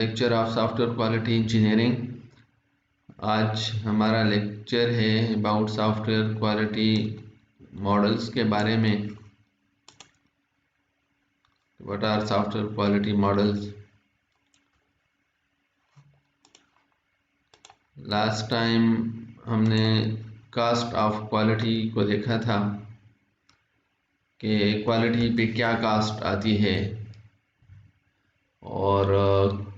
Lecture of software quality engineering. आज हमारा lecture है अबाउट सॉफ्टवेयर क्वालिटी मॉडल्स के बारे में। What are software quality models? Last time हमने कास्ट ऑफ क्वालिटी को देखा था कि क्वालिटी पे क्या कास्ट आती है और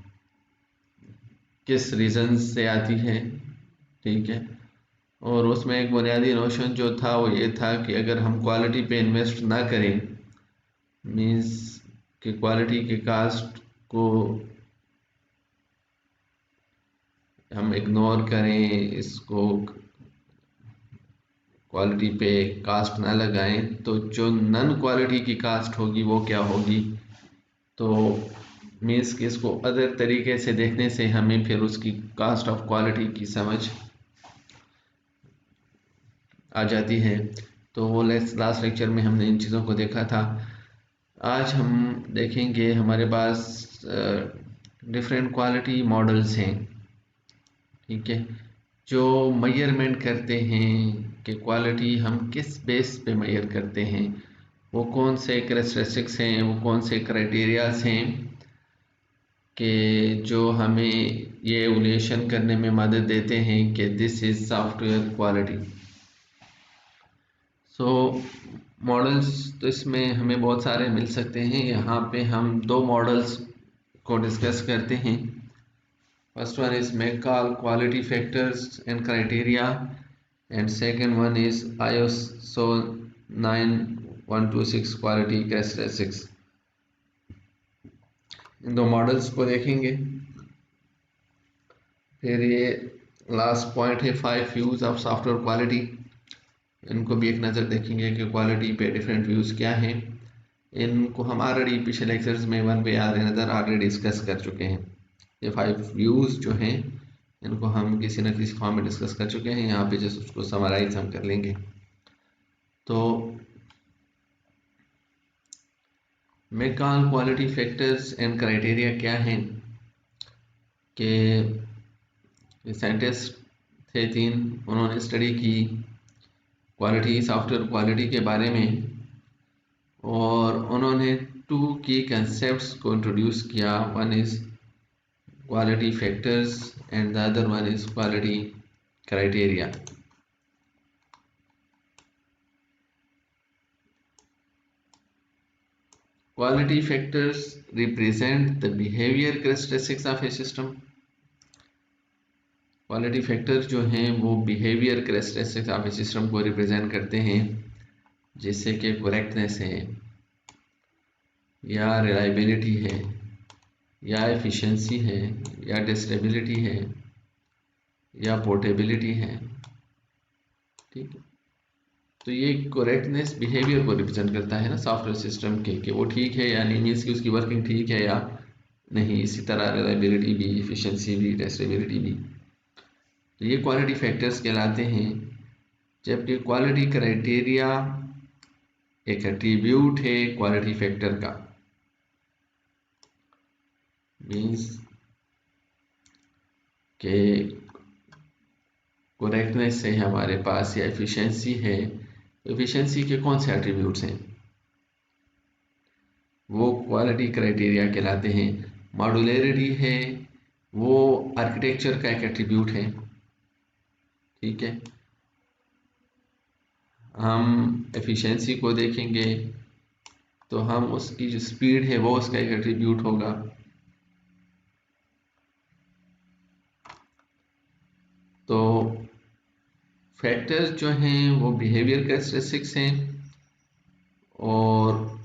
किस रीज़न से आती है। ठीक है, और उसमें एक बुनियादी नोशन जो था वो ये था कि अगर हम क्वालिटी पे इन्वेस्ट ना करें, मीन्स कि क्वालिटी के कास्ट को हम इग्नोर करें, इसको क्वालिटी पे कास्ट ना लगाएं, तो जो नन क्वालिटी की कास्ट होगी वो क्या होगी। तो मीन्स कि इसको अदर तरीके से देखने से हमें फिर उसकी कास्ट ऑफ क्वालिटी की समझ आ जाती है। तो वो लास्ट लेक्चर में हमने इन चीज़ों को देखा था। आज हम देखेंगे, हमारे पास डिफरेंट क्वालिटी मॉडल्स हैं, ठीक है, जो मेजरमेंट करते हैं कि क्वालिटी हम किस बेस पे मेजर करते हैं, वो कौन से कैरेक्टरिस्टिक्स हैं, वो कौन से क्राइटेरियाज हैं कि जो हमें ये एवल्यूशन करने में मदद देते हैं कि this is software quality. So models तो इसमें हमें बहुत सारे मिल सकते हैं। यहाँ पे हम दो मॉडल्स को डिस्कस करते हैं। First one is McCall quality factors and criteria, and second one is ISO 9126 quality characteristics. इन दो मॉडल्स को देखेंगे। फिर ये लास्ट पॉइंट है 5 व्यूज ऑफ सॉफ्टवेयर क्वालिटी। इनको भी एक नज़र देखेंगे कि क्वालिटी पे डिफरेंट व्यूज़ क्या हैं। इनको हम ऑलरेडी पिछले लेक्चर्स में वन वे आर नज़र ऑलरेडी डिस्कस कर चुके हैं। ये 5 व्यूज़ जो हैं इनको हम किसी न किसी फॉर्म में डिस्कस कर चुके हैं। यहाँ पे जस्ट उसको समराइज हम कर लेंगे। तो McCall quality factors and criteria क्या हैं कि साइंटिस्ट थे 3, उन्होंने स्टडी की क्वालिटी, सॉफ्टवेयर क्वालिटी के बारे में, और उन्होंने 2 की कंसेप्ट्स को इंट्रोड्यूस किया। One is quality factors and the other one is quality criteria. Quality factors represent the behavior characteristics of a system. Quality factors जो हैं वो behaviour characteristics of a system को रिप्रेजेंट करते हैं, जैसे कि करेक्टनेस है, या रिलायबिलिटी है, या एफिशिएंसी है, या टेस्टेबिलिटी है, या पोर्टेबिलिटी है। ठीक है, तो ये करेक्टनेस बिहेवियर को रिप्रेजेंट करता है ना सॉफ्टवेयर सिस्टम के, कि वो ठीक है या नहीं, मीन्स कि उसकी वर्किंग ठीक है या नहीं। इसी तरह रिलायबिलिटी भी, एफिशिएंसी भी, टेस्टेबिलिटी भी। तो ये क्वालिटी फैक्टर्स कहलाते हैं। जबकि क्वालिटी क्राइटेरिया एक एट्रीब्यूट है क्वालिटी फैक्टर का, मीन्स के करेक्टनेस है हमारे पास या एफिशिएंसी है। एफिशिएंसी के कौन से एट्रीब्यूट्स हैं, वो क्वालिटी क्राइटेरिया कहलाते हैं। मॉड्यूलरिटी है, वो आर्किटेक्चर का एक एट्रीब्यूट है। ठीक है, हम एफिशिएंसी को देखेंगे तो हम उसकी जो स्पीड है वो उसका एक एट्रीब्यूट होगा। तो फैक्टर्स जो हैं वो बिहेवियर कैरेक्टरिस्टिक्स हैं, और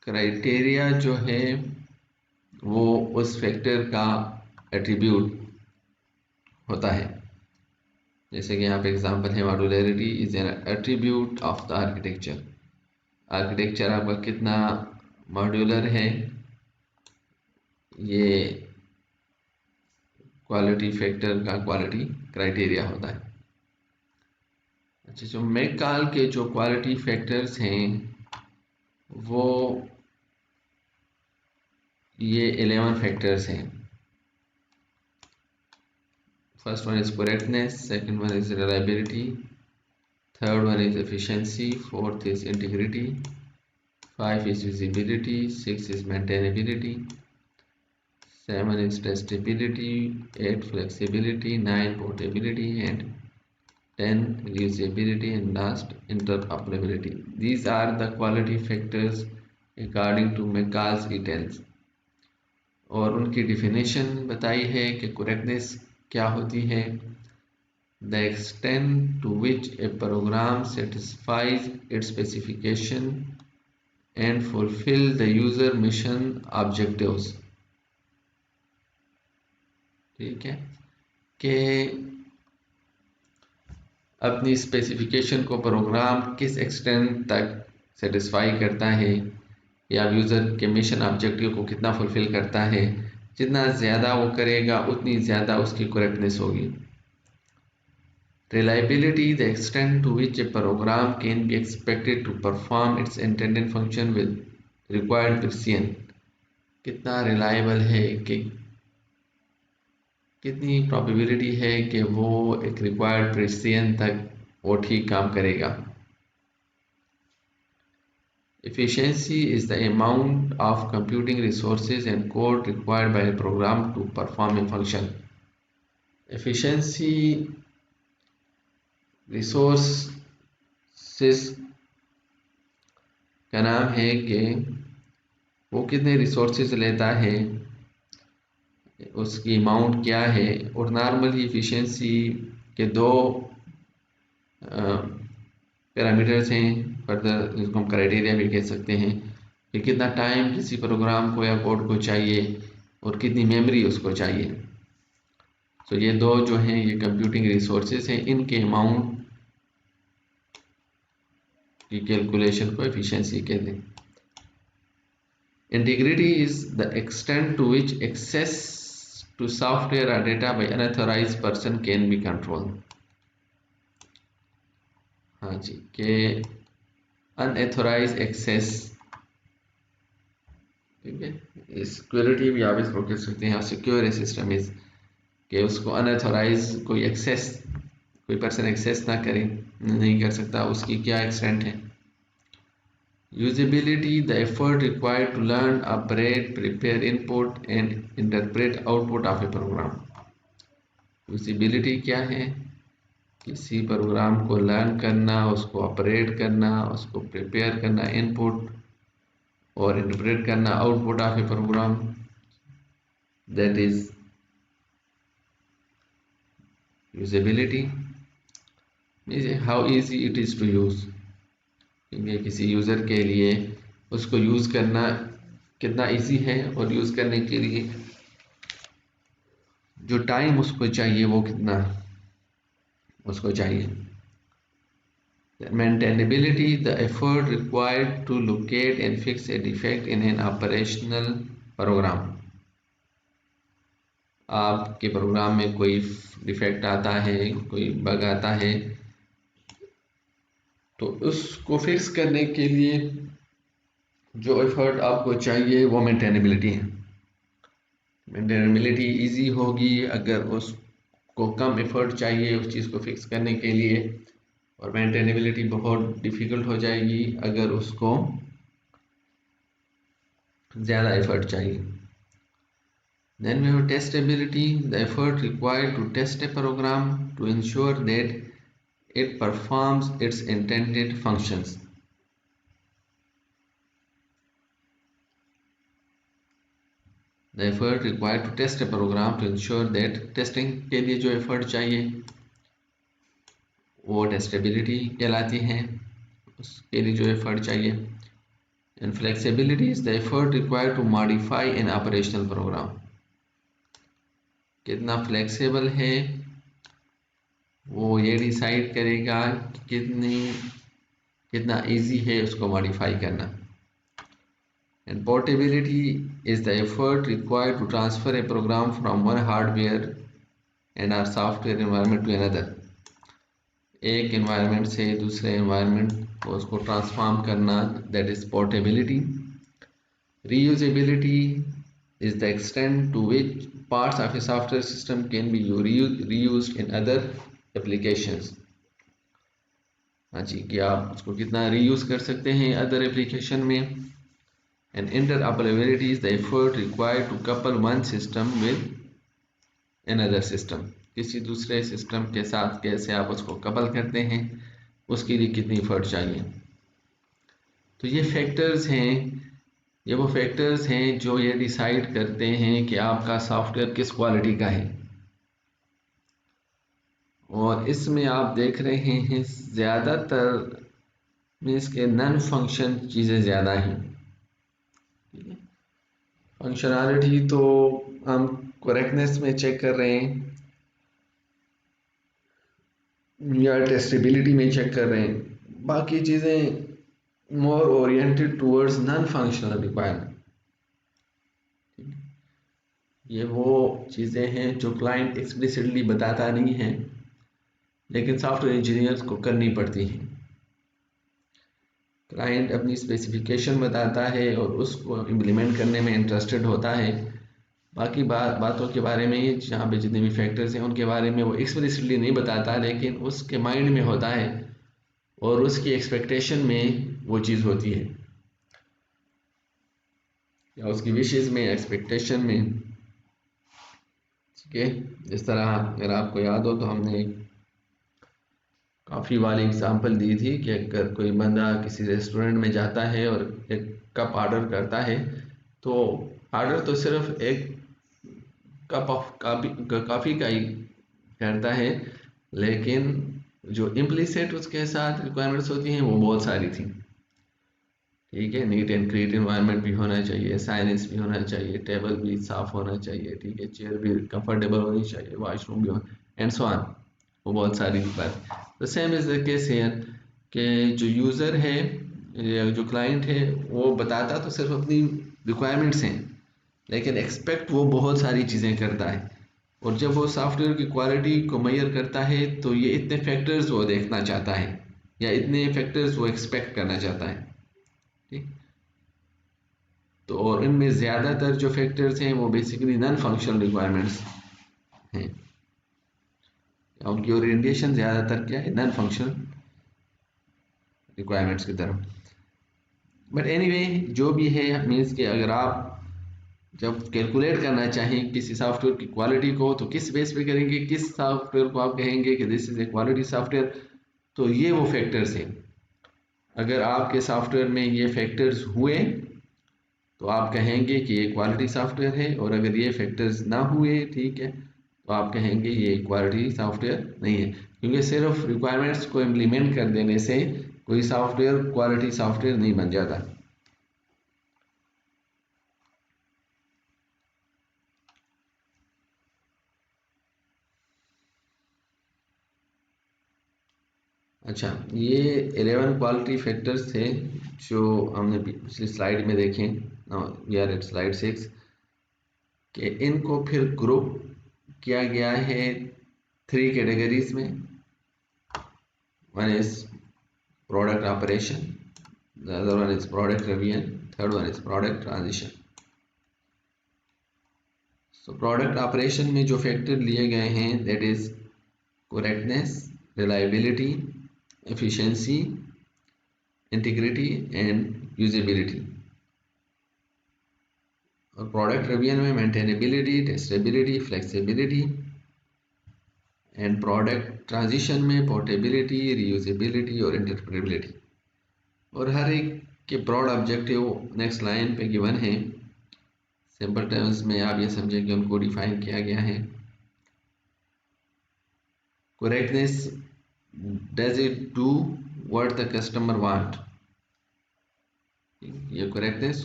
क्राइटेरिया जो है वो उस फैक्टर का एट्रीब्यूट होता है। जैसे कि यहाँ पे एग्जांपल है, modularity is an attribute of the architecture. Architecture आपका कितना मॉड्यूलर है, ये क्वालिटी फैक्टर का क्वालिटी क्राइटेरिया होता है। अच्छा, जो मैकॉल के जो क्वालिटी फैक्टर्स हैं वो ये 11 फैक्टर्स हैं। First one is correctness, second one is reliability, third one is efficiency, fourth is integrity, 5 is visibility, 6 is maintainability, 7 is testability, 8 flexibility, 9 portability, and 10 reusability, and last interoperability. These are the quality factors according to McCall-Eaton। और उनकी definition बताई है कि correctness क्या होती है। The extent to which a program satisfies its specification and fulfill the user mission objectives। ठीक है कि अपनी स्पेसिफिकेशन को प्रोग्राम किस एक्सटेंट तक सेटिस्फाई करता है या यूज़र के मिशन ऑब्जेक्टिव को कितना फुलफिल करता है। जितना ज़्यादा वो करेगा उतनी ज़्यादा उसकी करेक्टनेस होगी। Reliability, the extent to which a program can be expected to perform its intended function with required precision। कितना रिलायबल है कि कितनी प्रोबेबिलिटी है कि वो एक रिक्वायर्ड प्रिसीजन तक वो ठीक काम करेगा। Efficiency is the amount of computing resources and code required by a program to perform a function। Efficiency resources का नाम है कि वो कितने रिसोर्सेज लेता है, उसकी अमाउंट क्या है। और नॉर्मली एफिशिएंसी के दो पैरामीटर्स हैं, फर्दर जिसको हम क्राइटेरिया भी कह सकते हैं कि कितना टाइम किसी प्रोग्राम को या कोड को चाहिए और कितनी मेमोरी उसको चाहिए। तो ये दो जो हैं ये कंप्यूटिंग रिसोर्सेज हैं, इनके अमाउंट की कैलकुलेशन को एफिशिएंसी कहते हैं। Integrity is the extent to which access to software और data by unauthorised person can be control. हाँ जी, के अनऑथराइज्ड एक्सेस, ठीक है, सिक्योरिटी भी आप इसको कह सकते हैं। सिक्योर सिस्टम इज कि उसको अनऑथराइज कोई एक्सेस, कोई पर्सन एक्सेस ना करे, नहीं कर सकता, उसकी क्या एक्सटेंट है। Usability, the effort required to learn, operate, prepare input and interpret output of a program. Usability क्या है, किसी प्रोग्राम को लर्न करना, उसको ऑपरेट करना, उसको प्रिपेयर करना इनपुट और इंटरप्रेट करना output of a program, that is usability. How easy it is to use, क्योंकि किसी यूज़र के लिए उसको यूज़ करना कितना इजी है और यूज़ करने के लिए जो टाइम उसको चाहिए वो कितना उसको चाहिए। Maintainability, the effort required to locate and fix a defect in an operational program. आपके प्रोग्राम में कोई डिफेक्ट आता है, कोई बग आता है, तो उसको फिक्स करने के लिए जो एफर्ट आपको चाहिए वो मेंटेनेबिलिटी है। मेंटेनेबिलिटी इजी होगी अगर उसको कम एफर्ट चाहिए उस चीज़ को फिक्स करने के लिए, और मेंटेनेबिलिटी बहुत डिफ़िकल्ट हो जाएगी अगर उसको ज़्यादा एफर्ट चाहिए। Then we have testability, the effort required to test a program to ensure that it performs its intended functions। The effort required to test a program to ensure that, testing के लिए जो effort चाहिए वो testability कहलाती है, उसके लिए जो एफर्ट चाहिए। And flexibility is the effort required to modify an operational program. कितना फ्लेक्सिबल है वो ये डिसाइड करेगा कि कितना इजी है उसको मॉडिफाई करना। And portability is the effort required to transfer a program from one hardware and our software environment to another। एक environment से दूसरे environment को उसको transform करना, that is portability। Reusability is the extent to which parts of a software system can be reused in other applications। हाँ जी, कि आप उसको कितना रीयूज कर सकते हैं अदर एप्लीकेशन में। And interoperability is the effort required to couple one system with another system. किसी दूसरे सिस्टम के साथ कैसे आप उसको कपल करते हैं, उसके लिए कितनी एफर्ट चाहिए। तो ये फैक्टर्स हैं, ये वो फैक्टर्स हैं जो ये डिसाइड करते हैं कि आपका सॉफ्टवेयर किस क्वालिटी का है। और इसमें आप देख रहे हैं ज़्यादातर मीन्स के नॉन फंक्शन चीज़ें ज़्यादा हैं। फंक्शनैलिटी तो हम करेक्टनेस में चेक कर रहे हैं या टेस्टेबिलिटी में चेक कर रहे हैं, बाकी चीज़ें more oriented towards non functional requirement. ये वो चीज़ें हैं जो क्लाइंट एक्सप्लिसिटली बताता नहीं है, लेकिन सॉफ्टवेयर इंजीनियर्स को करनी पड़ती हैं। क्लाइंट अपनी स्पेसिफिकेशन बताता है और उसको इम्प्लीमेंट करने में इंटरेस्टेड होता है। बाकी बातों के बारे में, जहाँ पे जितने भी फैक्टर्स हैं उनके बारे में वो एक्सप्लिसिटली नहीं बताता, लेकिन उसके माइंड में होता है और उसकी एक्सपेक्टेशन में वो चीज़ होती है, या उसकी विशेज़ में, एक्सपेक्टेशन में। ठीक है, इस तरह अगर आपको याद हो तो हमने कॉफ़ी वाली एग्जांपल दी थी कि अगर कोई बंदा किसी रेस्टोरेंट में जाता है और एक कप ऑर्डर करता है, तो ऑर्डर तो सिर्फ एक कप ऑफ कॉफ़ी का ही करता है, लेकिन जो इम्प्लिसिट उसके साथ रिक्वायरमेंट्स होती हैं वो बहुत सारी थी। ठीक है, नीट एंड क्लीन इन्वायरमेंट भी होना चाहिए, साइलेंस भी होना चाहिए, टेबल भी साफ़ होना चाहिए, ठीक है, चेयर भी कंफर्टेबल होनी चाहिए, वॉशरूम भी हो, एंड सो ऑन। वो बहुत सारी बात। तो same is the case here कि जो यूज़र है या जो क्लाइंट है वो बताता तो सिर्फ अपनी रिक्वायरमेंट्स हैं, लेकिन एक्सपेक्ट वो बहुत सारी चीज़ें करता है। और जब वो सॉफ्टवेयर की क्वालिटी को मेजर करता है तो ये इतने फैक्टर्स वो देखना चाहता है या इतने फैक्टर्स वो एक्सपेक्ट करना चाहता है। ठीक, तो और इनमें ज़्यादातर जो फैक्टर्स हैं वो बेसिकली नॉन फंक्शनल रिक्वायरमेंट्स हैं, उनकी ओरिएंटेशन ज़्यादातर क्या है, नॉन फंक्शनल रिक्वायरमेंट्स की तरफ। बट एनीवे जो भी है, मीन्स कि अगर आप जब कैलकुलेट करना चाहें किसी सॉफ्टवेयर की क्वालिटी को तो किस बेस पे करेंगे, किस सॉफ्टवेयर को आप कहेंगे कि this is a quality software, तो ये वो फैक्टर्स हैं। अगर आपके सॉफ्टवेयर में ये फैक्टर्स हुए तो आप कहेंगे कि ये क्वालिटी सॉफ्टवेयर है, और अगर ये फैक्टर्स ना हुए, ठीक है, तो आप कहेंगे ये क्वालिटी सॉफ्टवेयर नहीं है। क्योंकि सिर्फ रिक्वायरमेंट्स को इम्प्लीमेंट कर देने से कोई सॉफ्टवेयर क्वालिटी सॉफ्टवेयर नहीं बन जाता। अच्छा, ये 11 क्वालिटी फैक्टर्स थे जो हमने पिछली स्लाइड में देखे। Now we are at slide 6 कि इनको फिर ग्रुप किया गया है 3 कैटेगरीज में। One is product operation, the other one is product review, third one is product transition. So product operation में जो फैक्टर लिए गए हैं that is correctness, reliability, efficiency, integrity and usability। और प्रोडक्ट रिव्यू में maintainability, testability, flexibility, and product transition में portability, reusability और interpretability. और हर एक के ब्रॉड ऑब्जेक्टिव नेक्स्ट लाइन पे गिवन है। सिंपल टर्म्स में आप ये समझें कि उनको डिफाइन किया गया है। Correctness, does it do what the customer want. ये करेक्टनेस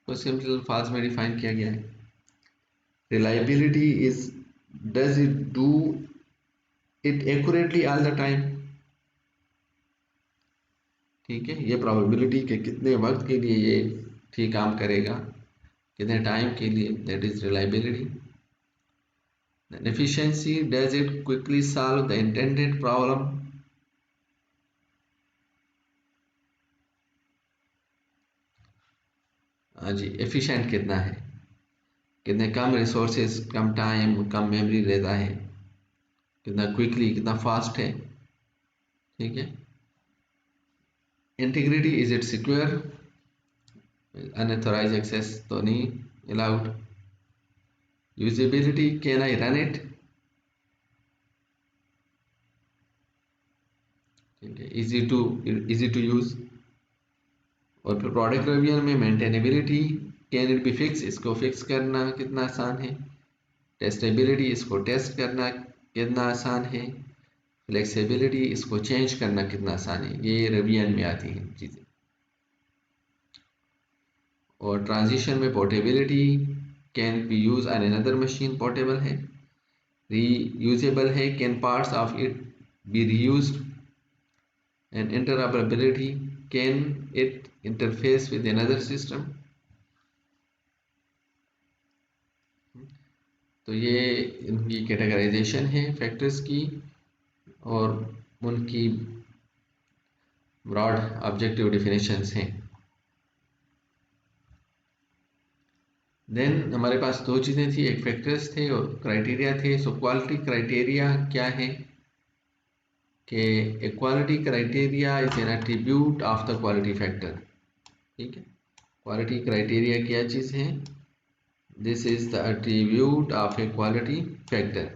को सिंपल अल्फाज में डिफाइन किया गया है। Reliability is does it do it accurately all the time. ठीक है, ये प्रोबेबिलिटी के कितने वक्त के लिए ये ठीक काम करेगा, कितने टाइम के लिए, that is reliability. Efficiency, does it quickly solve the intended problem. हाँ जी, एफिशिएंट कितना है। कितने कम रिसोर्सेज, कम टाइम, कम मेमोरी लेता है, कितना क्विकली, कितना फास्ट है। ठीक है। Integrity, is it secure, unauthorised access तो नहीं allowed. Usability, can I run it. ठीक है। Easy to use. और फिर प्रोडक्ट रिव्यूअर में maintainability, can it be fix, इसको फिक्स करना कितना आसान है। टेस्टेबिलिटी, इसको टेस्ट करना कितना आसान है। फ्लेक्सिबिलिटी, इसको चेंज करना कितना आसान है। ये रिव्यूअर में आती हैं चीज़ें। और ट्रांजिशन में portability, can be use on another machine, portable है। रीयूजेबल है, can parts of it be reused. And interoperability, can it interface with another system. तो ये इनकी कैटेगराइजेशन है फैक्टर्स की और उनकी ब्रॉड ऑब्जेक्टिव डिफिनेशंस हैं। देन हमारे पास दो चीज़ें थी, एक फैक्टर्स थे और क्राइटेरिया थे। सो क्वालिटी क्राइटेरिया क्या है कि quality criteria is an attribute of the quality factor. ठीक है। क्वालिटी क्राइटेरिया क्या चीज़ है? This is the attribute of A quality factor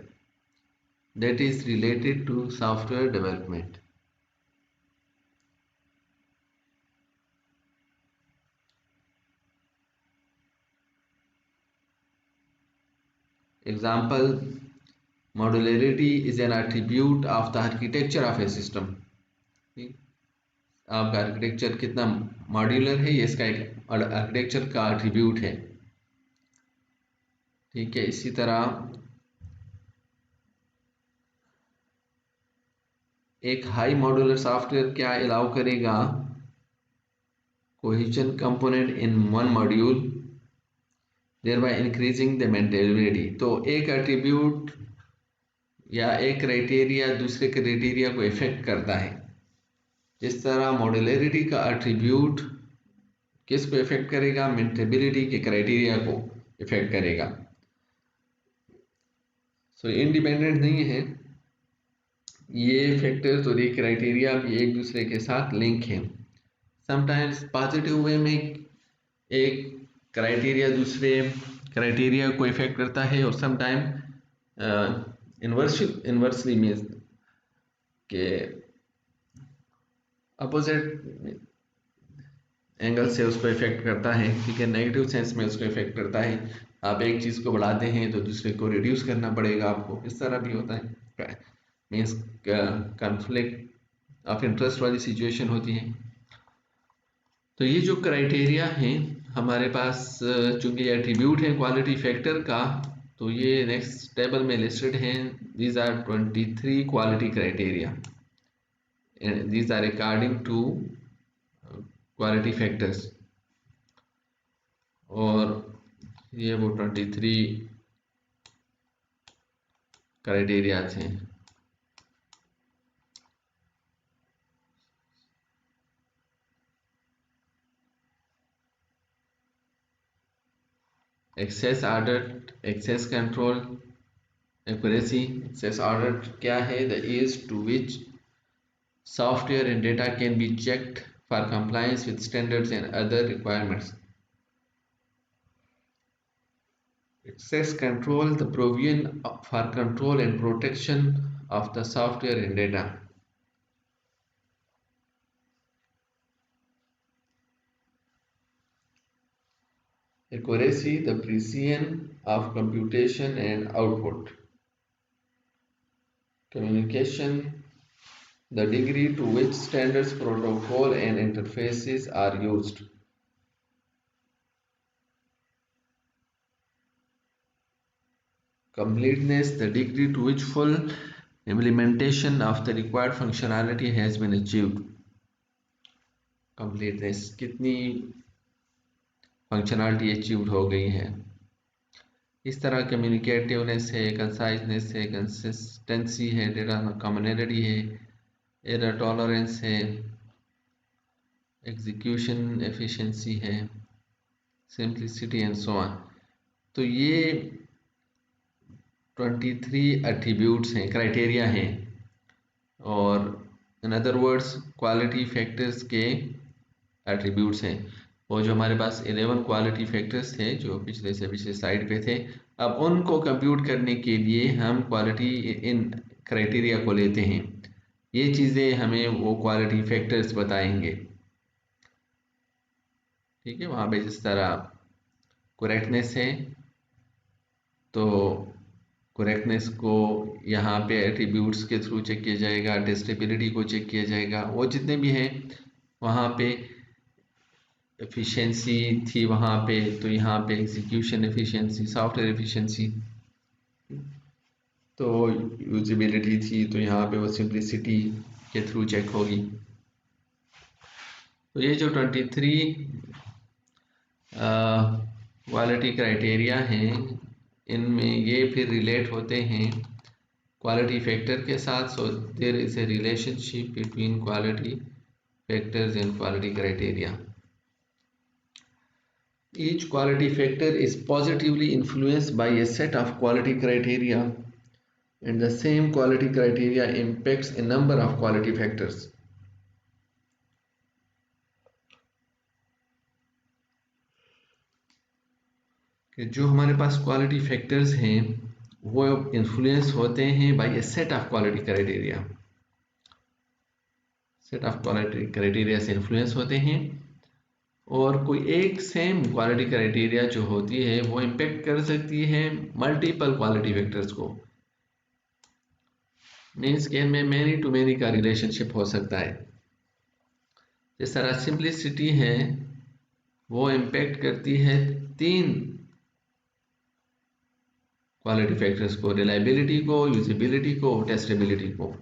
that is related to software development. Example, modularity is an attribute of the architecture of a system. आपका architecture कितना modular है, ये इसका एक आर्किटेक्चर का एट्रीब्यूट है। ठीक है। इसी तरह एक हाई मॉड्यूलर सॉफ्टवेयर क्या अलाउ करेगा? Cohesion component in one module, thereby increasing the maintainability। तो एक एट्रीब्यूट या एक क्राइटेरिया दूसरे क्राइटेरिया को इफेक्ट करता है। जिस तरह मॉड्यूलरिटी का एट्रीब्यूट किसको इफेक्ट करेगा? मेंटेनेबिलिटी के क्राइटेरिया को इफेक्ट करेगा। सो इंडिपेंडेंट नहीं है ये फैक्टर्स और ये क्राइटेरिया भी एक दूसरे के साथ लिंक हैं। समटाइम्स पॉजिटिव वे में एक क्राइटेरिया दूसरे क्राइटेरिया को इफेक्ट करता है और समटाइम इन्वर्सली मीन्स के अपोजिट एंगल से उसको इफेक्ट करता है। ठीक है। नेगेटिव सेंस में उसको इफेक्ट करता है। आप एक चीज़ को बढ़ाते हैं तो दूसरे को रिड्यूस करना पड़ेगा आपको, इस तरह भी होता है। मीन्स कॉन्फ्लिक्ट ऑफ इंटरेस्ट वाली सिचुएशन होती है। तो ये जो क्राइटेरिया हैं हमारे पास, चूंकि ये एट्रीब्यूट है क्वालिटी फैक्टर का, तो ये नेक्स्ट टेबल में लिस्टेड हैं। These are 23 quality criteria, these are according to quality factors. और ये वो 23 क्राइटेरिया थे। Access order, access control, accuracy. Access order क्या है? The ease to which software and data can be checked for compliance with standards and other requirements. Access control, the provision for control and protection of the software and data. Accuracy, the precision of computation and output. Communication, the degree to which standards, protocol and interfaces are used. Completeness, the degree to which full implementation of the required functionality has been achieved. Completeness, कितनी functionality achieved हो गई है। इस तरह कम्युनिकेटिवनेस है, conciseness है, consistency है, data commonality है, एरर टॉलरेंस है, एग्जीक्यूशन एफिशिएंसी है, सिंपलिसिटी एंड सो ऑन। तो ये 23 एट्रीब्यूट्स हैं, क्राइटेरिया हैं, और इन अदर वर्ड्स क्वालिटी फैक्टर्स के एट्रीब्यूट्स हैं। और जो हमारे पास 11 क्वालिटी फैक्टर्स थे जो पिछले से पिछले स्लाइड पे थे, अब उनको कंप्यूट करने के लिए हम क्वालिटी इन क्राइटेरिया को लेते हैं। ये चीज़ें हमें वो क्वालिटी फैक्टर्स बताएंगे। ठीक है, वहाँ पे जिस तरह करेक्टनेस है, तो करेक्टनेस को यहाँ पे एट्रीब्यूट्स के थ्रू चेक किया जाएगा, टेस्टेबिलिटी को चेक किया जाएगा, वो जितने भी हैं वहाँ पे एफिशिएंसी थी वहाँ पे, तो यहाँ पे एग्जीक्यूशन एफिशिएंसी, सॉफ्टवेयर एफिशिएंसी, तो यूजिबिलिटी थी, तो यहाँ पे वो सिंप्लिसिटी के थ्रू चेक होगी। तो ये जो 23 क्वालिटी क्राइटेरिया हैं, इनमें ये फिर रिलेट होते हैं क्वालिटी फैक्टर के साथ। So there is a relationship between quality factors and quality criteria. Each quality factor is positively influenced by a set of quality criteria, and the same quality criteria impacts a number of quality factors. कि जो हमारे पास quality factors हैं वो influence होते हैं by a set of quality criteria. Set of quality criteria से influence होते हैं, और कोई एक सेम क्वालिटी क्राइटेरिया जो होती है वो इम्पेक्ट कर सकती है मल्टीपल क्वालिटी फैक्टर्स को। मीन्स के में मैनी टू मैनी का रिलेशनशिप हो सकता है। जिस तरह सिंप्लिसिटी है वो इम्पेक्ट करती है 3 क्वालिटी फैक्टर्स को, रिलायबिलिटी को, यूजिबिलिटी को, टेस्टेबिलिटी को।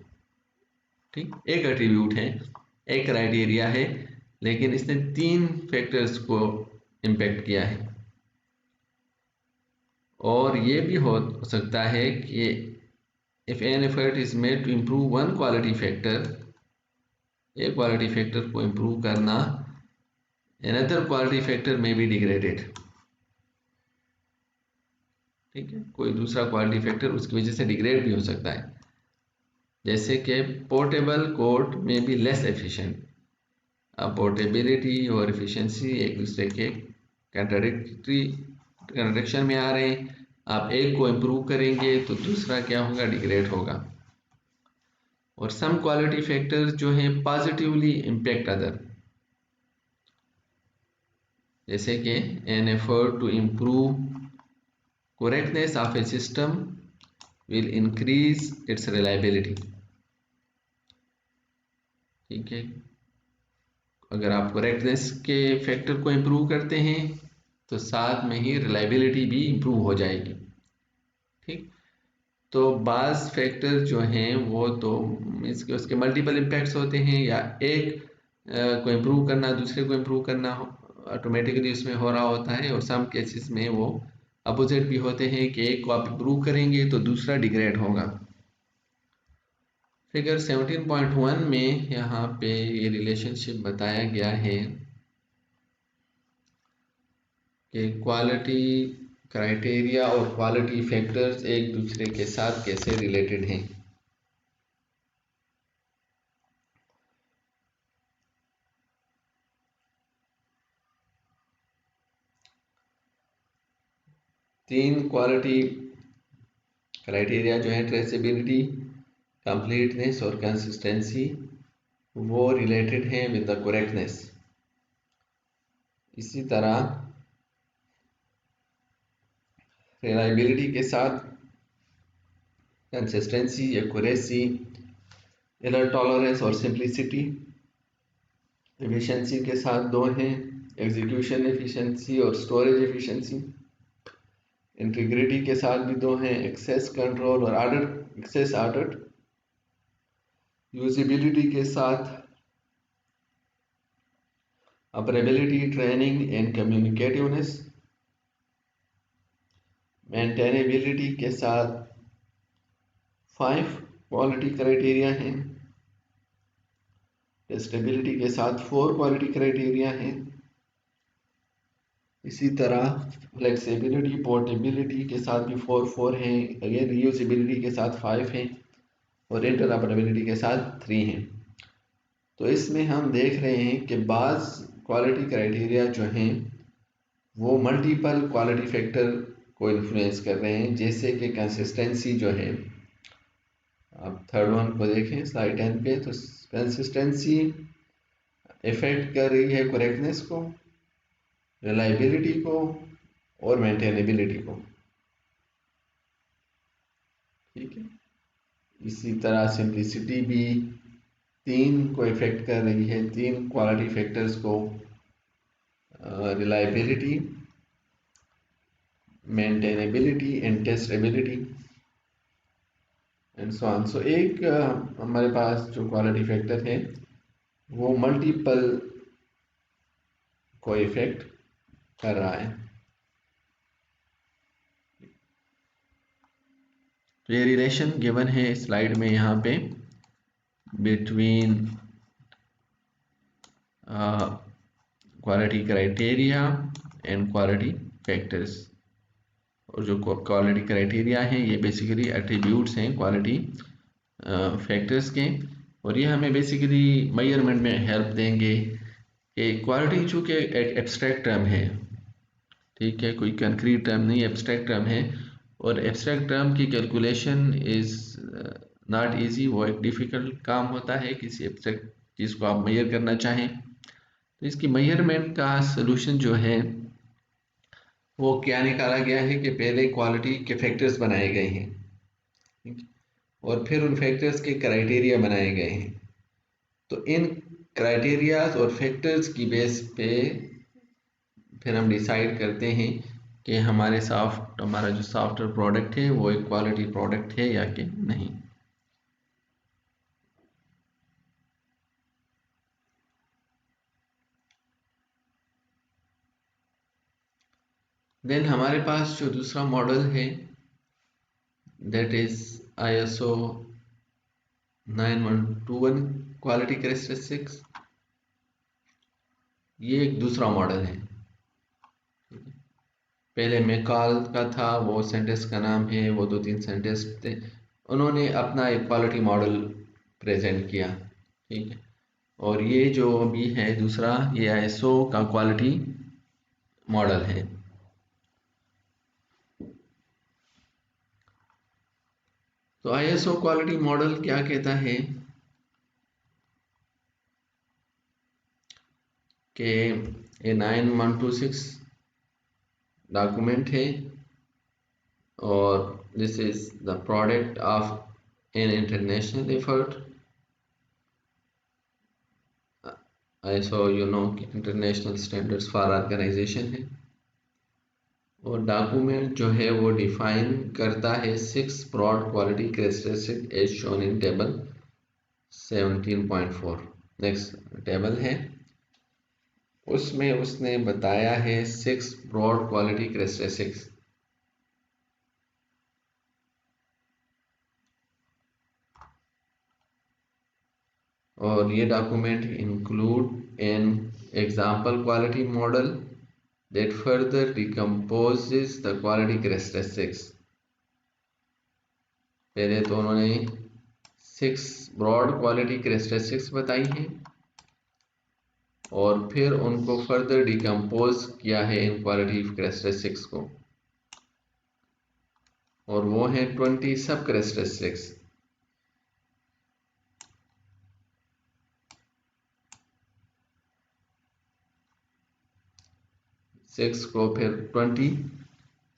ठीक, एक एट्रीब्यूट है, एक क्राइटेरिया है, लेकिन इसने 3 फैक्टर्स को इम्पेक्ट किया है। और ये भी हो सकता है कि if an effort is made to improve one quality factor, एक क्वालिटी फैक्टर को इम्प्रूव करना, another quality factor may be degraded। ठीक है, कोई दूसरा क्वालिटी फैक्टर उसकी वजह से डिग्रेड भी हो सकता है, जैसे कि पोर्टेबल कोड में भी लेस एफिशिएंट। अब पोर्टेबिलिटी और एफिशिएंसी एक दूसरे के कंट्राडिक्शन में आ रहे हैं। आप एक को इम्प्रूव करेंगे तो दूसरा क्या होगा, डिग्रेड होगा। और सम क्वालिटी फैक्टर्स जो हैं पॉजिटिवली इम्पैक्ट अदर, जैसे कि an effort to improve correctness of a system will increase its reliability. ठीक है, अगर आप करेक्टनेस के फैक्टर को इम्प्रूव करते हैं तो साथ में ही रिलायबिलिटी भी इम्प्रूव हो जाएगी। ठीक, तो बाज़ फैक्टर जो हैं वो तो इसके उसके मल्टीपल इम्पैक्ट्स होते हैं, या एक को इम्प्रूव करना दूसरे को इम्प्रूव करना ऑटोमेटिकली उसमें हो रहा होता है, और सम केसेस में वो अपोजिट भी होते हैं कि एक को आप इम्प्रूव करेंगे तो दूसरा डिग्रेड होगा। फिगर 17.1 में यहाँ पे ये रिलेशनशिप बताया गया है कि क्वालिटी क्राइटेरिया और क्वालिटी फैक्टर्स एक दूसरे के साथ कैसे रिलेटेड हैं। तीन क्वालिटी क्राइटेरिया जो है, ट्रेसेबिलिटी, कंप्लीटनेस और कंसिस्टेंसी, वो रिलेटेड हैं विद द करेक्टनेस। इसी तरह रिलायबिलिटी के साथ कंसिस्टेंसी, एक्यूरेसी, एरर टॉलरेंस और सिंप्लिसिटी। एफिशिएंसी के साथ 2 हैं, एग्जीक्यूशन एफिशिएंसी और स्टोरेज एफिशिएंसी। इंटीग्रिटी के साथ भी 2 हैं, एक्सेस कंट्रोल और ऑर्डर एक्सेस ऑर्डर। यूजिबिलिटी के साथ ऑपरेबिलिटी, ट्रेनिंग एंड कम्युनिकेटिवनेस। मेंटेनेबिलिटी के साथ 5 क्वालिटी क्राइटेरिया हैं। टेस्टेबिलिटी के साथ 4 क्वालिटी क्राइटेरिया हैं। इसी तरह फ्लेक्सिबिलिटी पोर्टेबिलिटी के साथ भी 4 हैं, अगेन रीयूजेबिलिटी के साथ 5 हैं और इंटरऑपरेबिलिटी के साथ 3 हैं। तो इसमें हम देख रहे हैं कि बाज़ क्वालिटी क्राइटेरिया जो हैं वो मल्टीपल क्वालिटी फैक्टर को इन्फ्लुएंस कर रहे हैं, जैसे कि कंसिस्टेंसी जो है, आप थर्ड वन को देखें स्लाइड 10 पे, तो कंसिस्टेंसी इफेक्ट कर रही है करेक्टनेस को, रिलायबिलिटी को और मेंटेनेबिलिटी को। ठीक है, इसी तरह सिंप्लिसिटी भी 3 को इफेक्ट कर रही है, 3 क्वालिटी फैक्टर्स को, reliability, maintainability and testability and so on. So एक हमारे पास जो क्वालिटी फैक्टर है वो मल्टीपल को इफेक्ट कर रहा है। तो ये रिलेशन गिवन है स्लाइड में यहाँ पे between quality criteria and quality factors. और जो क्वालिटी क्राइटेरिया हैं ये बेसिकली एट्रीब्यूट्स हैं क्वालिटी फैक्टर्स के, और ये हमें बेसिकली मेजरमेंट में हेल्प देंगे कि क्वालिटी चूँकि एक एब्स्ट्रैक्ट टर्म है, ठीक है, कोई कंक्रीट टर्म नहीं, एब्स्ट्रैक्ट टर्म है, और एब्स्ट्रैक्ट टर्म की कैलकुलेशन इज़ नॉट इजी, वो एक डिफ़िकल्ट काम होता है किसी एब्स्ट्रैक्ट चीज़ को आप मेजर करना चाहें। तो इसकी मेजरमेंट का सलूशन जो है वो क्या निकाला गया है कि पहले क्वालिटी के फैक्टर्स बनाए गए हैं, ठीक है, और फिर उन फैक्टर्स के क्राइटेरिया बनाए गए हैं। तो इन क्राइटेरियाज और फैक्टर्स की बेस पे फिर हम डिसाइड करते हैं कि हमारा जो सॉफ्टवेयर प्रोडक्ट है वो एक क्वालिटी प्रोडक्ट है या कि नहीं। देन हमारे पास जो दूसरा मॉडल है that is ISO 9121 quality characteristics. ये एक दूसरा मॉडल है। पहले मैकॉल का था, वो सेंटेंस का नाम है, वो 2-3 सेंटेंस थे, उन्होंने अपना एक क्वालिटी मॉडल प्रेजेंट किया, ठीक है। और ये जो अभी है दूसरा, ये ISO का क्वालिटी मॉडल है। तो ISO क्वालिटी मॉडल क्या कहता है कि ये 9126 डॉक्यूमेंट है और this is the product of an international effort. ISO international standards for organisation है, और डॉक्यूमेंट जो है वो डिफाइन करता है 6 broad quality characteristic as shown in table 17.4। Next table है, उसमें उसने बताया है 6 ब्रॉड क्वालिटी कैरेक्टरिस्टिक्स। और ये document include an example quality model that further decomposes the quality characteristics। पहले तो उन्होंने 6 ब्रॉड क्वालिटी कैरेक्टरिस्टिक्स बताई हैं और फिर उनको फर्दर डिकम्पोज किया है इन क्वालिटी कैरेक्टरिस्टिक्स को, और वो हैं 20 सब कैरेक्टरिस्टिक्स। सिक्स को फिर 20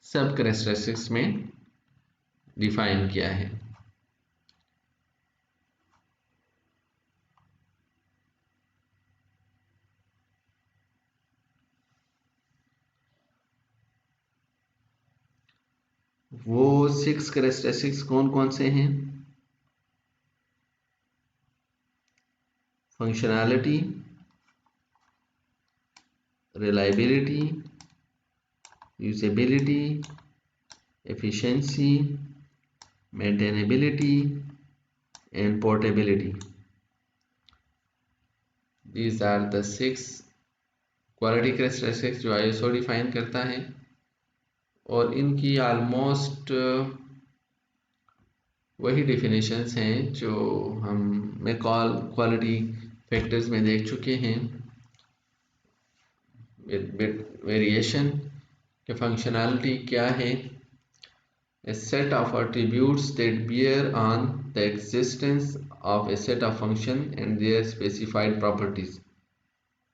सब कैरेक्टरिस्टिक्स में डिफाइन किया है। वो 6 कैरेक्टरिस्टिक्स कौन कौन से हैं? Functionality, reliability, usability, efficiency, maintainability and portability. These are the 6 quality characteristics जो ISO डिफाइन करता है, और इनकी ऑलमोस्ट वही डेफिनेशंस हैं जो हम क्वालिटी फैक्टर्स में देख चुके हैं, वेरिएशन के फंक्शनैलिटी क्या है, a set of attributes that bear on the existence of a set of functions and their specified properties.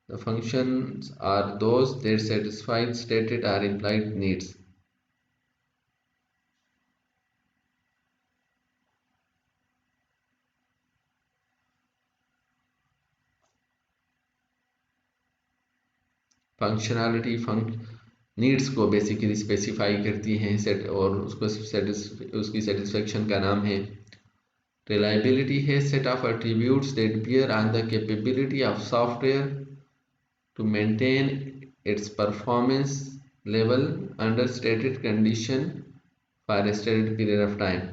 The functions are those that satisfy stated or implied needs. Functionality needs को basically specify करती हैं set, और उसकी satisfaction का नाम है reliability है set of attributes that bear on the capability of software to maintain its performance level under stated condition for a stated period of time.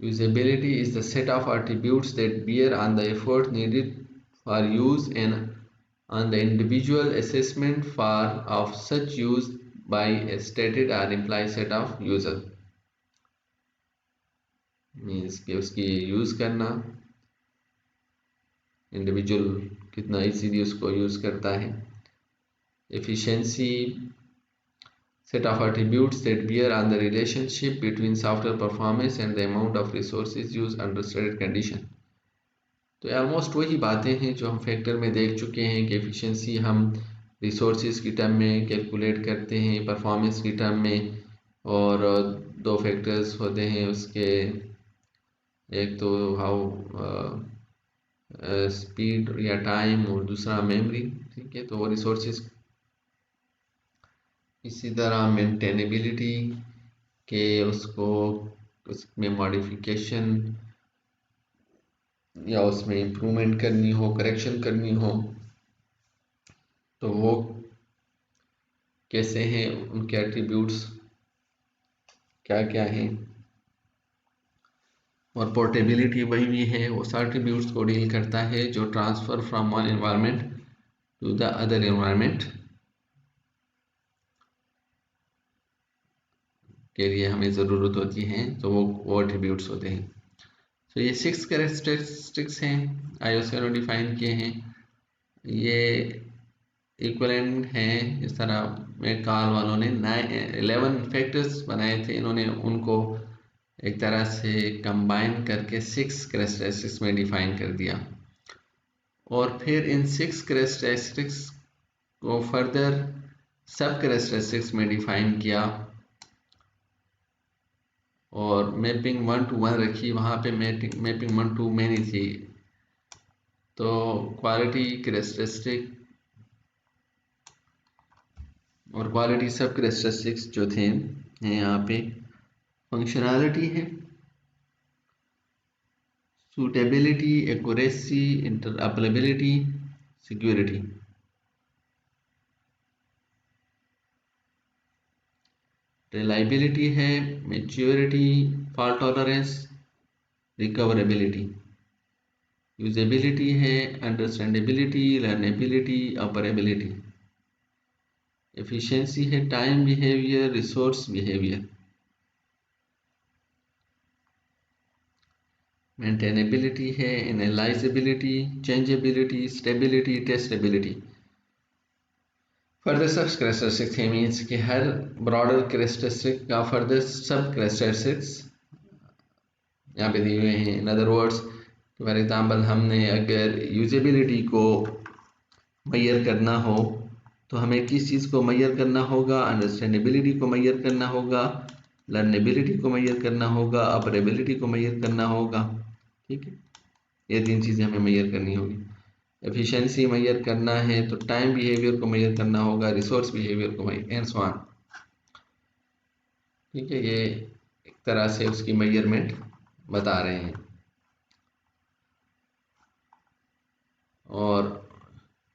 Usability is the set of attributes that bear on the effort needed for use and on the individual assessment for of such use by a stated or implied set of user. Means कि उसकी use करना, individual कितना easily उसको use करता है. Efficiency set of attributes that bear on the relationship between software performance and the amount of resources used under stated condition. तो almost वही बातें हैं जो हम फैक्टर में देख चुके हैं कि एफिशिएंसी हम रिसोर्सेज की टर्म में कैलकुलेट करते हैं, परफॉर्मेंस की टर्म में, और दो फैक्टर्स होते हैं उसके, एक तो हाउ स्पीड या टाइम और दूसरा मेमोरी. ठीक है, तो वो रिसोर्सेज. इसी तरह मेंटेनेबिलिटी के उसको उसमें मॉडिफिकेशन या उसमें इम्प्रूवमेंट करनी हो, करेक्शन करनी हो, तो वो कैसे हैं, उनके एट्रीब्यूट्स क्या क्या हैं. और पोर्टेबिलिटी वही भी है, उस एट्रीब्यूट्स को डील करता है जो transfer from one environment to the other environment के लिए हमें ज़रूरत होती है, तो वो एट्रीब्यूट्स होते हैं. तो ये 6 कैरेक्टरिस्टिक्स हैं ISO ने डिफाइन किए हैं. ये इक्वलेंट हैं, इस तरह में कार्ल वालों ने 11 फैक्टर्स बनाए थे, इन्होंने उनको एक तरह से कंबाइन करके 6 कैरेक्टरिस्टिक्स में डिफाइन कर दिया, और फिर इन 6 कैरेक्टरिस्टिक्स को फर्दर सब कैरेक्टरिस्टिक्स में डिफाइन किया, और मैपिंग 1 to 1 रखी. वहाँ पे मैपिंग 1 to many थी. तो क्वालिटी कैरेक्टरिस्टिक और क्वालिटी सब कैरेक्टरिस्टिक्स जो थे हैं यहाँ पे. फंक्शनैलिटी है, suitability, accuracy, interoperability, security. Reliability है, maturity, fault tolerance, recoverability. Usability है, अंडरस्टैंडेबिलिटी, लर्नेबिलिटी, ऑपरेबिलिटी. एफिशिएंसी है, time behaviour, resource behaviour. Maintainability है, analysability, changeability, stability, testability. Further sub characteristics है, मीन्स कि हर ब्रॉडर कैरेक्टरिस्टिक का फर्दर सब कैरेक्टरिस्टिक्स यहाँ पे दिए हुए हैं. In other words, for example हमने अगर यूजेबिलिटी को मैयर करना हो तो हमें किस चीज़ को मैयर करना होगा, अंडरस्टैंडेबिलिटी को मैयर करना होगा, लर्नेबिलिटी को मैयर करना होगा, ऑपरेबिलिटी को मैयर करना होगा. ठीक है, ये 3 चीज़ें हमें मैयर करनी होगी. एफिशिएंसी मैयर करना है तो टाइम बिहेवियर को मैयर करना होगा, रिसोर्स बिहेवियर को मैयर, एंड सो ऑन. ठीक है, ये एक तरह से उसकी मेजरमेंट बता रहे हैं. और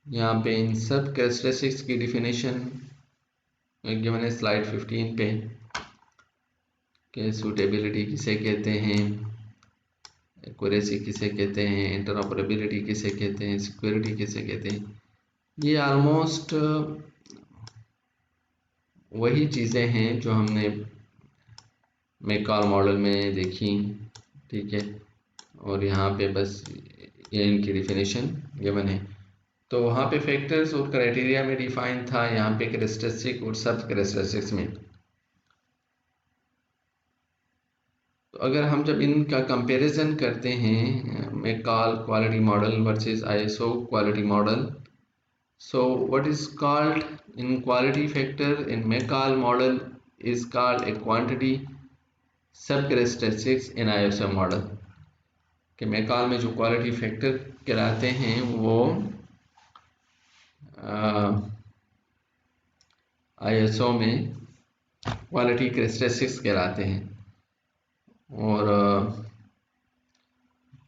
यहाँ पे इन सब कैरेक्टरिस्टिक्स की डिफिनेशन गिवन है स्लाइड 15 पे कि सूटेबिलिटी किसे कहते हैं, एक्यूरेसी किसे कहते हैं, इंटरऑपरेबिलिटी किसे कहते हैं, सिक्योरिटी किसे कहते हैं। ये ऑलमोस्ट वही चीज़ें हैं जो हमने मैकॉल मॉडल में देखी, ठीक है। और यहाँ पे बस ये इनकी डिफिनेशन गिवन है। तो वहाँ पे फैक्टर्स और क्राइटेरिया में डिफाइन था, यहाँ पे कैरेक्टरिस्टिक और सब कैरेक्टरिस्टिक्स में। तो अगर हम जब इनका कंपैरिजन करते हैं McCall quality model versus ISO quality model, so what is called in quality factor in McCall model is called a quantity सब कैरेक्टरिस्टिक्स इन आईएसओ मॉडल। कि मैकॉल में जो क्वालिटी फैक्टर कहलाते हैं वो आईएसओ में क्वालिटी कैरेक्टरिस्टिक्स कहलाते हैं। और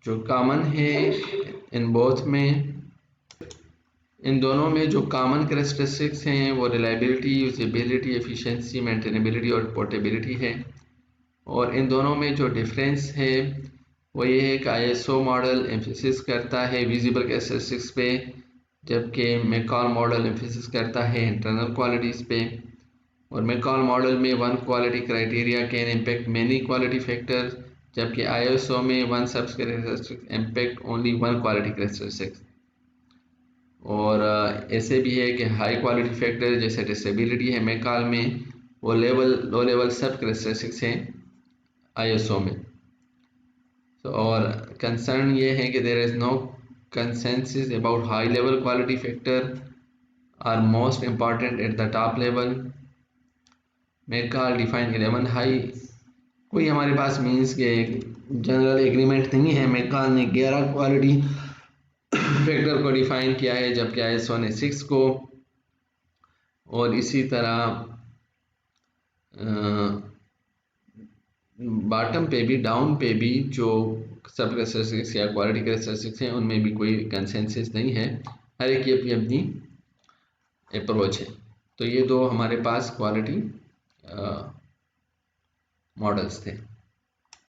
जो कॉमन है इन बोथ में, इन दोनों में जो कॉमन कैरेक्टरिस्टिक्स हैं वो रिलायबिलिटी, यूजेबिलिटी, एफिशिएंसी, मेंटेनेबिलिटी और पोर्टेबिलिटी है। और इन दोनों में जो डिफरेंस है वो ये है कि आईएसओ मॉडल एम्फेसिस करता है विजिबल कैरेक्टरिस्टिक्स पे, जबकि मैकॉल मॉडल एम्फेसिस करता है इंटरनल क्वालिटीज़ पे। और मैकॉल मॉडल में one quality criteria can impact many quality factors, जबकि आईएसओ में one sub characteristics impact only one quality characteristics. और ऐसे भी है कि हाई क्वालिटी फैक्टर जैसे टेस्टेबिलिटी है मैकॉल में, वो लो लेवल सब कैरेक्टरिस्टिक्स हैं आईएसओ में। तो और कंसर्न ये है कि there is no consensus about high level quality factor are most important at the top level. McCall define 11 high, कोई हमारे पास मीन्स के जनरल एग्रीमेंट नहीं है। मैकॉल ने 11 क्वालिटी फैक्टर को डिफाइन किया है, जबकि आईएसओ ने 6 को। और इसी तरह बॉटम पे भी, डाउन पे भी जो सब कैरेक्टरिस्टिक्स या क्वालिटी कैरेक्टरिस्टिक्स हैं उनमें भी कोई कंसेंसस नहीं है, हर एक की अपनी अपनी अप्रोच है। तो ये दो हमारे पास क्वालिटी मॉडल्स थे।